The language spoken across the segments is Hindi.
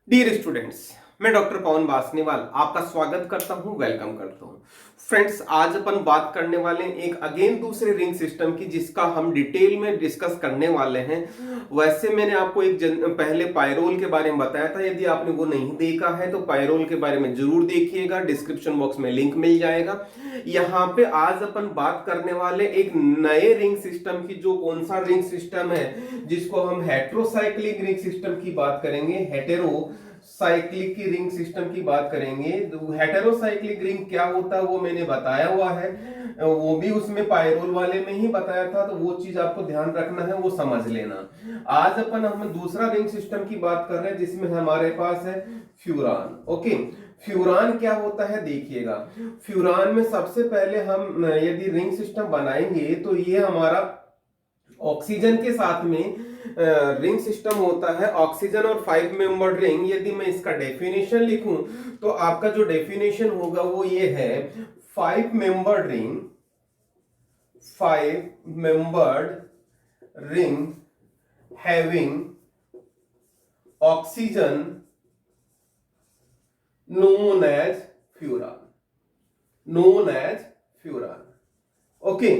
डियर स्टूडेंट्स, मैं डॉक्टर पवन बासनीवाल आपका स्वागत करता हूं, वेलकम करता हूं। फ्रेंड्स, आज अपन बात करने वाले हैं एक अगेन दूसरे रिंग सिस्टम की, जिसका हम डिटेल में डिस्कस करने वाले हैं। वैसे मैंने आपको पहले पायरोल के बारे में बताया था। यदि आपने वो नहीं देखा है तो पायरोल के बारे में जरूर देखिएगा, डिस्क्रिप्शन बॉक्स में लिंक मिल जाएगा। यहाँ पे आज अपन बात करने वाले एक नए रिंग सिस्टम की, जो कौन सा रिंग सिस्टम है जिसको हम हेटेरोसाइक्लिक रिंग सिस्टम की बात करेंगे। हेटेरोसाइक्लिक की रिंग सिस्टम की बात करेंगे। तो हेटेरोसाइक्लिक रिंग क्या होता है वो मैंने बताया हुआ है, वो भी उसमें पायरोल वाले में ही बताया था, तो वो चीज आपको ध्यान रखना है, वो समझ लेना। आज अपन हम दूसरा रिंग सिस्टम की बात कर रहे हैं जिसमें हमारे पास है फ्यूरान। ओके, फ्यूरान क्या होता है देखिएगा। फ्यूरान में सबसे पहले हम यदि रिंग सिस्टम बनाएंगे तो ये हमारा ऑक्सीजन के साथ में रिंग सिस्टम होता है। ऑक्सीजन और 5 मेंबर्ड रिंग, यदि मैं इसका डेफिनेशन लिखूं तो आपका जो डेफिनेशन होगा वो ये है, 5 membered ring, 5 membered ring having oxygen known as furan, known as furan. Okay,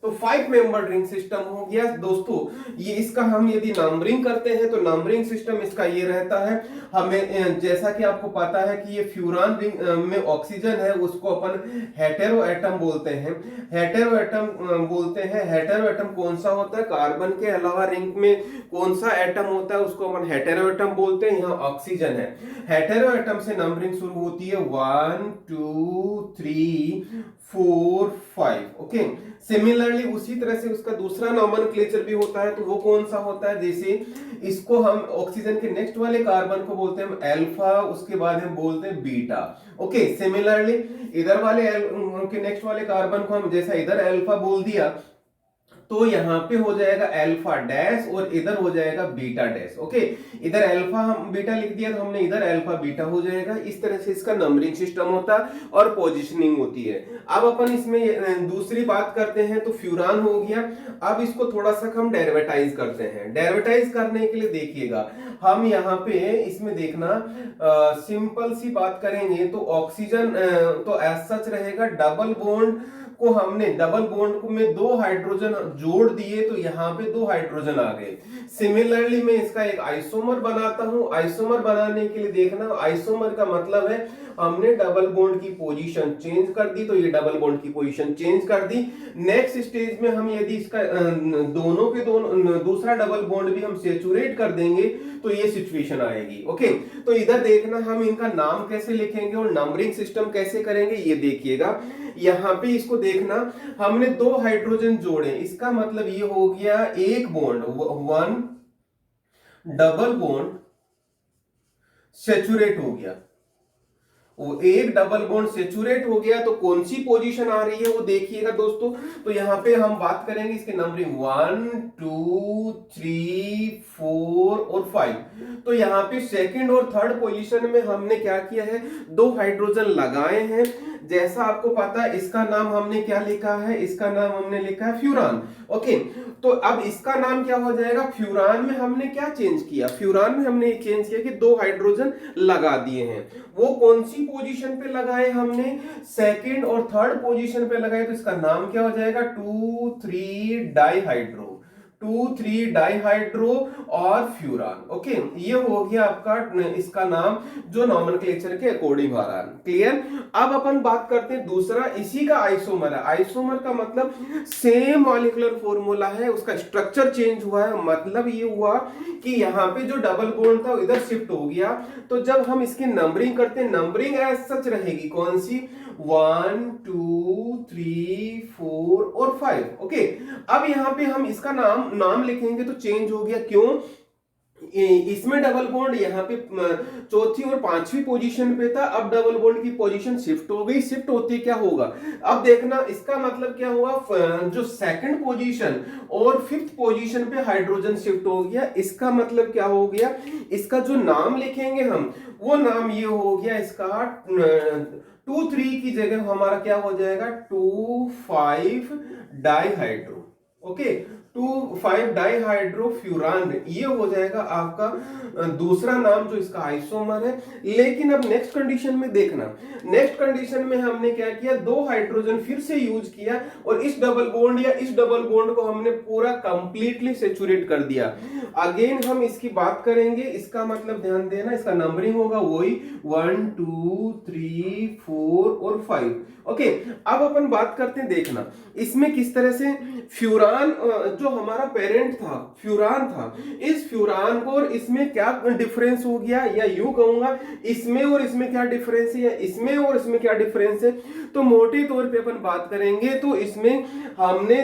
तो 5 मेंबर रिंग सिस्टम हो गया दोस्तों। ये इसका हम यदि नंबरिंग करते हैं तो नंबरिंग सिस्टम इसका ये रहता है। हमें जैसा कि आपको पता है कि ये फ्यूरान रिंग में ऑक्सीजन है, उसको अपन हेटेरो एटम बोलते हैं। हेटेरो एटम बोलते हैं। हेटेरो एटम कौन सा होता है? कार्बन के अलावा रिंग में कौन सा एटम होता है उसको अपन हेटेरो एटम बोलते हैं। यहाँ ऑक्सीजन है। हेटेरो एटम से नंबरिंग शुरू होती है 1 2 3 4 5। ओके, सिमिलरली उसी तरह से उसका दूसरा नॉमेनक्लेचर भी होता है। तो वो कौन सा होता है? जैसे इसको हम ऑक्सीजन के नेक्स्ट वाले कार्बन को बोलते हैं हम अल्फा, उसके बाद हम बोलते हैं बीटा। ओके, सिमिलरली इधर वाले के नेक्स्ट वाले कार्बन को हम जैसा इधर अल्फा बोल दिया तो यहाँ पे हो जाएगा अल्फा डैश और इधर हो जाएगा बीटा डैश। ओके, इधर अल्फा हम बीटा लिख दिया तो हमने इधर अल्फा बीटा हो जाएगा। इस तरह से इसका नंबरिंग सिस्टम होता है और पोजीशनिंग होती है। अब अपन इसमें दूसरी बात करते हैं तो फ्यूरान हो गया। अब इसको थोड़ा सा हम डेरिवेटाइज करते हैं। डेरिवेटाइज करने के लिए देखिएगा, हम यहाँ पे इसमें देखना सिंपल सी बात करेंगे तो ऑक्सीजन तो एज सच रहेगा। डबल बॉन्ड को हमने डबल बॉन्ड को में 2 हाइड्रोजन जोड़ दिए तो यहाँ पे 2 हाइड्रोजन आ गए। सिमिलरली मैं इसका एक आइसोमर बनाता हूं। आइसोमर बनाने के लिए देखना, आइसोमर का मतलब है हमने डबल बॉन्ड की पोजीशन चेंज कर दी, तो ये डबल बॉन्ड की पोजीशन चेंज कर दी। नेक्स्ट स्टेज में हम यदि इसका दोनों के दोनों दूसरा डबल बॉन्ड भी हम सेचुरेट कर देंगे तो ये सिचुएशन आएगी। ओके, तो इधर देखना हम इनका नाम कैसे लिखेंगे और नंबरिंग सिस्टम कैसे करेंगे ये देखिएगा। यहाँ पे इसको देखना, हमने 2 हाइड्रोजन जोड़े, इसका मतलब ये हो गया एक बॉन्ड, 1 डबल बॉन्ड सेचुरेट हो गया। वो एक डबल बॉन्ड सेचुरेट हो गया तो कौन सी पोजीशन आ रही है वो देखिएगा दोस्तों। तो यहाँ पे हम बात करेंगे इसके नंबरिंग 1 2 3 4 और 5। तो यहाँ पे सेकंड और थर्ड पोजीशन में हमने क्या किया है, 2 हाइड्रोजन लगाए हैं। जैसा आपको पता है इसका नाम हमने क्या लिखा है, इसका नाम हमने लिखा है फ्यूरान। ओके, तो अब इसका नाम क्या हो जाएगा? फ्यूरान में हमने क्या चेंज किया? फ्यूरान में हमने चेंज किया कि 2 हाइड्रोजन लगा दिए हैं। वो कौन सी पोजीशन पे लगाए हमने? सेकंड और थर्ड पोजीशन पे लगाए, तो इसका नाम क्या हो जाएगा? 2 3 डाइहाइड्रो, 2 3 डाइहाइड्रो और फ्यूरान। ओके, ये हो गया आपका इसका नाम जो नॉमेनक्लेचर के अकॉर्डिंग आ रहा है। क्लियर? अब अपन बात करते हैं दूसरा, इसी का आइसोमर है। आइसोमर का मतलब सेम मॉलिक्यूलर फॉर्मूला है, उसका स्ट्रक्चर चेंज हुआ है। मतलब ये हुआ कि यहाँ पे जो डबल बॉन्ड था इधर शिफ्ट हो गया। तो जब हम इसकी नंबरिंग करते हैं, नंबरिंग एज सच रहेगी कौन सी? 1 2 3 4 और 5। ओके, अब यहाँ पे हम इसका नाम लिखेंगे तो चेंज हो गया। क्यों? इसमें डबल बॉन्ड यहाँ पे चौथी और पांचवी पोजीशन पे था, अब डबल बॉन्ड की पोजीशन शिफ्ट हो गई। शिफ्ट होते क्या होगा? अब देखना, इसका मतलब क्या हुआ, जो सेकंड पोजीशन और फिफ्थ पोजीशन पे हाइड्रोजन शिफ्ट हो गया। इसका मतलब क्या हो गया? इसका जो नाम लिखेंगे हम, वो नाम ये हो गया इसका 2 3 की जगह हमारा क्या हो जाएगा? 2 5 डाइहाइड्रो। ओके, 2,5 डाइहाइड्रोफ्यूरान, ये हो जाएगा आपका दूसरा नाम जो इसका आइसोमर है। लेकिन अब नेक्स्ट कंडीशन में देखना, नेक्स्ट कंडीशन में हमने क्या किया, 2 हाइड्रोजन फिर से यूज किया और इस डबल बॉन्ड या इस डबल बॉन्ड को हमने पूरा कंप्लीटली सेचुरेट कर दिया। अगेन हम इसकी बात करेंगे, इसका मतलब ध्यान देना, इसका नंबरिंग होगा वही 1 2 3 4 और 5। ओके, अब अपन बात करते हैं, देखना इसमें किस तरह से फ्यूरान जो हमारा पेरेंट था फ्यूरान था, इस फ्यूरान को और इसमें क्या डिफरेंस हो गया, या यूं कहूंगा इसमें और इसमें क्या डिफरेंस है, या इसमें और इसमें क्या डिफरेंस है। तो मोटे तौर पे अपन बात करेंगे तो इसमें हमने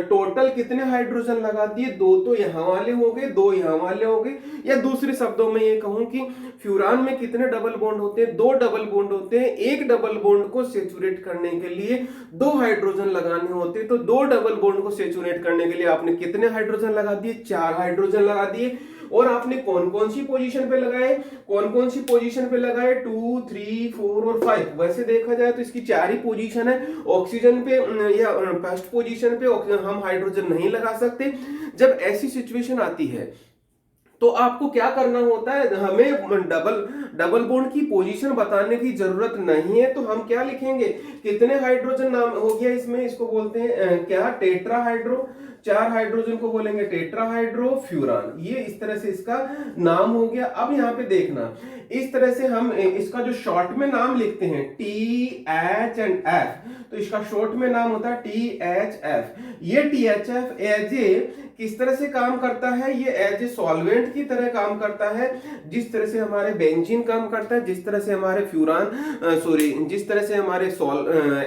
टोटल कितने हाइड्रोजन लगा दिए, 2 तो यहां वाले हो गए, 2 यहां वाले हो गए, या दूसरे शब्दों में ये कहूं कि फ्यूरान में कितने डबल बॉन्ड होते हैं, 2 डबल बॉन्ड होते हैं। एक डबल बॉन्ड को सेचुरेट करने के लिए 2 हाइड्रोजन लगाने होते हैं, तो 2 डबल बॉन्ड को सेचुरेट करने के लिए आपने कितने हाइड्रोजन लगा दिए, 4 हाइड्रोजन लगा दिए। और आपने कौन कौन सी पोजीशन पे लगाए, कौन कौन सी पोजीशन पे लगाए, 2 3 4 और 5। वैसे देखा जाए तो इसकी 4 ही पोजीशन है। ऑक्सीजन पे या फर्स्ट पोजीशन पे हम हाइड्रोजन नहीं लगा सकते। जब ऐसी सिचुएशन आती है तो आपको क्या करना होता है, हमें डबल बॉन्ड की पोजीशन बताने की जरूरत नहीं है, तो हम क्या लिखेंगे, कितने हाइड्रोजन नाम हो गया इसमें, इसको बोलते हैं क्या, टेट्राहाइड्रो, 4 हाइड्रोजन को बोलेंगे टेट्राहाइड्रोफ्यूरान, ये इस तरह से इसका नाम हो गया। अब यहाँ पे देखना, इस तरह से हम इसका जो शॉर्ट में नाम लिखते हैं TH एंड F, तो इसका शॉर्ट में नाम होता है THF। ये THF एज ए किस तरह से काम करता है, ये एज ए सॉल्वेंट की तरह काम करता है, जिस तरह से हमारे बेंजीन काम करता है, जिस तरह से हमारे जिस तरह से हमारे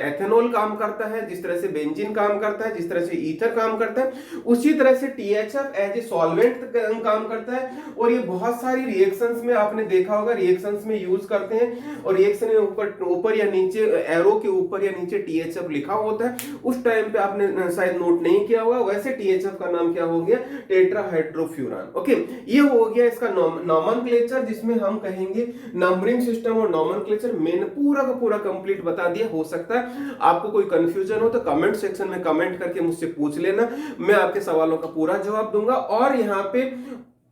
एथेनॉल काम करता है, जिस तरह से बेंजीन काम करता है, जिस तरह से ईथर काम करता है, उसी तरह से THF एज ए सॉल्वेंट काम करता है। और ये बहुत सारी रिएक्शंस में आपने देखा होगा, रिएक्शंस में यूज करते हैं, और रिएक्शन में ऊपर या नीचे एरो के ऊपर या नीचे THF लिखा होता है। उस टाइम पे आपने शायद नोट नहीं किया होगा, वैसे THF का नाम क्या हो गया, टेट्राहाइड्रोफ्यूरान। ओके, ये हो गया इसका नॉमेनक्लेचर, जिसमें हम कहेंगे नंबरिंग सिस्टम और नॉमेनक्लेचर। मैंने पूरा का पूरा कंप्लीट बता दिया। हो सकता है आपको कोई कंफ्यूजन हो तो कमेंट सेक्शन में कमेंट करके मुझसे पूछ लेना, मैं आपके सवालों का पूरा जवाब दूंगा। और यहाँ पे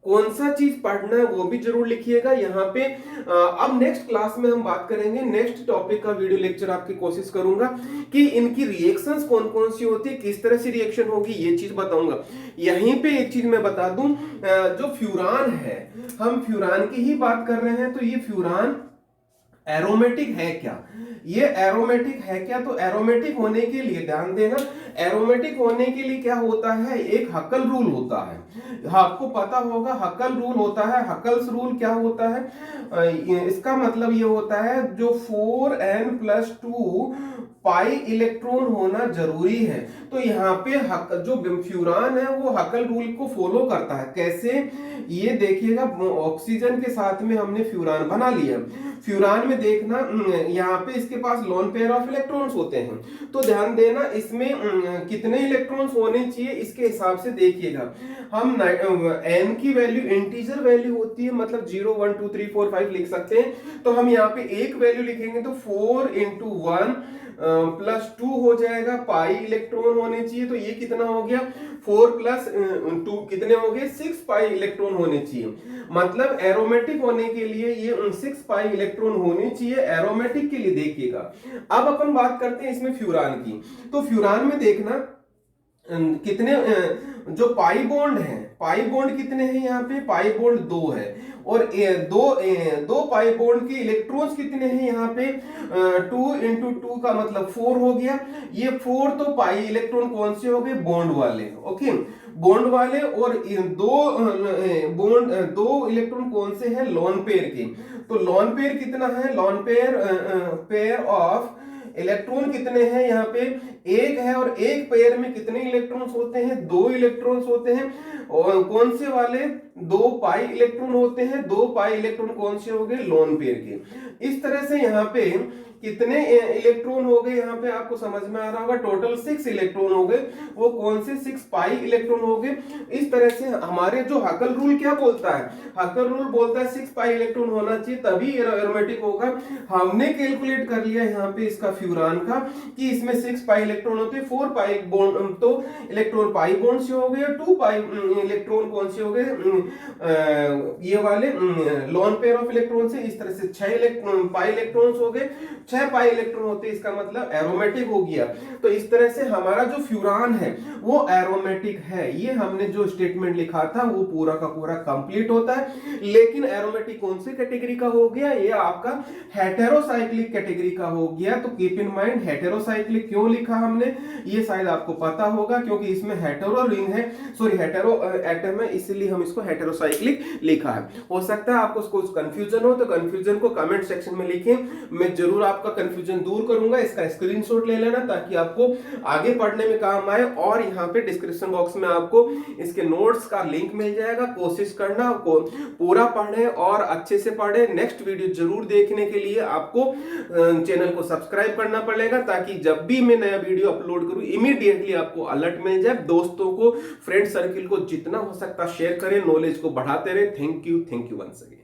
कौन सा चीज पढ़ना है वो भी जरूर लिखिएगा यहाँ पे। अब नेक्स्ट क्लास में हम बात करेंगे, नेक्स्ट टॉपिक का वीडियो लेक्चर आपकी कोशिश करूंगा कि इनकी रिएक्शंस कौन कौन सी होती है, किस तरह से रिएक्शन होगी, ये चीज बताऊंगा। यहीं पे एक चीज मैं बता दूं, जो फ्यूरान है, हम फ्यूरान की ही बात कर रहे हैं, तो ये फ्यूरान एरोमेटिक है क्या, ये एरोमेटिक है क्या, तो एरोमेटिक होने के लिए ध्यान देना, एरोमेटिक होने के लिए क्या होता है, एक हकल रूल होता है। आपको पता होगा हकल रूल होता है। हकल्स रूल क्या होता है, इसका मतलब ये होता है जो 4n+2 पाई इलेक्ट्रॉन होना जरूरी है। तो यहाँ पे जो फ्यूरान है वो हकल रूल को फॉलो करता है। कैसे, ये देखिएगा, ऑक्सीजन के साथ में हमने फ्यूरान बना लिया। फ्यूरान में देखना, यहाँ पे इसके पास लोन पेयर ऑफ इलेक्ट्रॉन्स होते हैं, तो ध्यान देना इसमें कितने इलेक्ट्रॉन्स होने चाहिए, इसके हिसाब से देखिएगा। हम n की वैल्यू इंटीजर वैल्यू होती है, मतलब 0 1 2 3 4 5 लिख सकते हैं। तो हम यहाँ पे एक वैल्यू लिखेंगे तो 4 × 1 +2 हो जाएगा, पाई इलेक्ट्रॉन होने चाहिए। तो ये कितना हो गया, 4 + 2 कितने हो गए, 6 पाई इलेक्ट्रॉन होने चाहिए। मतलब एरोमेटिक होने के लिए ये 6 पाई इलेक्ट्रॉन होने चाहिए, एरोमेटिक के लिए देखिएगा। अब अपन बात करते हैं इसमें फ्यूरान की। तो फ्यूरान में देखना कितने जो पाई बॉन्ड है, पाई बॉन्ड कितने हैं, यहाँ पे पाई बॉन्ड 2 है, और दो पाई बॉन्ड के इलेक्ट्रॉन्स कितने हैं यहाँ पे, 2 × 2 का मतलब 4 हो गया। ये 4 तो पाई इलेक्ट्रॉन कौन से हो गए, बॉन्ड वाले। ओके, बॉन्ड वाले, और दो इलेक्ट्रॉन कौन से हैं, लोन पेयर के। तो लोन पेयर कितना है, लोन पेयर ऑफ इलेक्ट्रॉन कितने हैं, यहाँ पे 1 है, और एक पेयर में कितने इलेक्ट्रॉन्स होते हैं, 2 इलेक्ट्रॉन्स होते हैं। और कौन से वाले, दो पाई इलेक्ट्रॉन होते हैं, दो पाई इलेक्ट्रॉन कौन से हो गए, लोन पेयर के। इस तरह से यहाँ पे कितने इलेक्ट्रॉन हो गए, यहाँ पे आपको समझ में आ रहा होगा, टोटल 6 इलेक्ट्रॉन हो गए। वो कौन से 6 पाई इलेक्ट्रॉन हो गए। इस तरह से हमारे जो हकल रूल क्या बोलता है, हकल रूल बोलता है 6 पाई इलेक्ट्रॉन होना चाहिए तभी एरोमेटिक होगा। हमने कैलकुलेट कर लिया यहाँ पे इसका फ्यूरान का कि इसमें 6 पाई इलेक्ट्रॉन होते हैं, 4 पाई बॉन्ड तो इलेक्ट्रॉन पाई बॉन्ड से हो गए, 2 पाई इलेक्ट्रॉन कौन से हो गए, ये वाले लोन पेयर ऑफ इलेक्ट्रॉन से। इस तरह से 6 पाई इलेक्ट्रॉन्स हो गए, 6 पाई इलेक्ट्रॉन होते हैं, इसका मतलब एरोमेटिक हो गया। तो इस तरह से हमारा जो फ्यूरान है वो एरोमेटिक है। ये हमने जो स्टेटमेंट लिखा था वो पूरा का पूरा कंप्लीट होता है। लेकिन एरोमेटिक कौन सी कैटेगरी का हो गया, ये आपका हेटेरोसाइक्लिक कैटेगरी का हो गया। तो कीप इन माइंड हेटेरोसाइक्लिक क्यों लिखा हमने, ये शायद आपको पता होगा, क्योंकि इसमें हेटेरो रिंग है, सॉरी हेटेरो एटम है, इसलिए हम इसको हेटेरोसाइक्लिक लिखा है। हो सकता है आपको कुछ कंफ्यूजन हो तो कंफ्यूजन को कमेंट सेक्शन में लिखें, मैं जरूर आपका कंफ्यूजन दूर करूंगा। इसका स्क्रीनशॉट ले लेना ताकि आपको आगे पढ़ने में काम आए। और यहाँ पे डिस्क्रिप्शन बॉक्स में आपको इसके नोट्स का लिंक मिल जाएगा। कोशिश करना को पूरा पढ़े और अच्छे से पढ़े। नेक्स्ट वीडियो जरूर देखने के लिए आपको चैनल को सब्सक्राइब करना पड़ेगा, ताकि जब भी मैं नया वीडियो अपलोड करूं इमीडिएटली आपको अलर्ट मिल जाए। दोस्तों को, फ्रेंड सर्किल को जितना हो सकता शेयर करें, नॉलेज को बढ़ाते रहे। Thank you once again.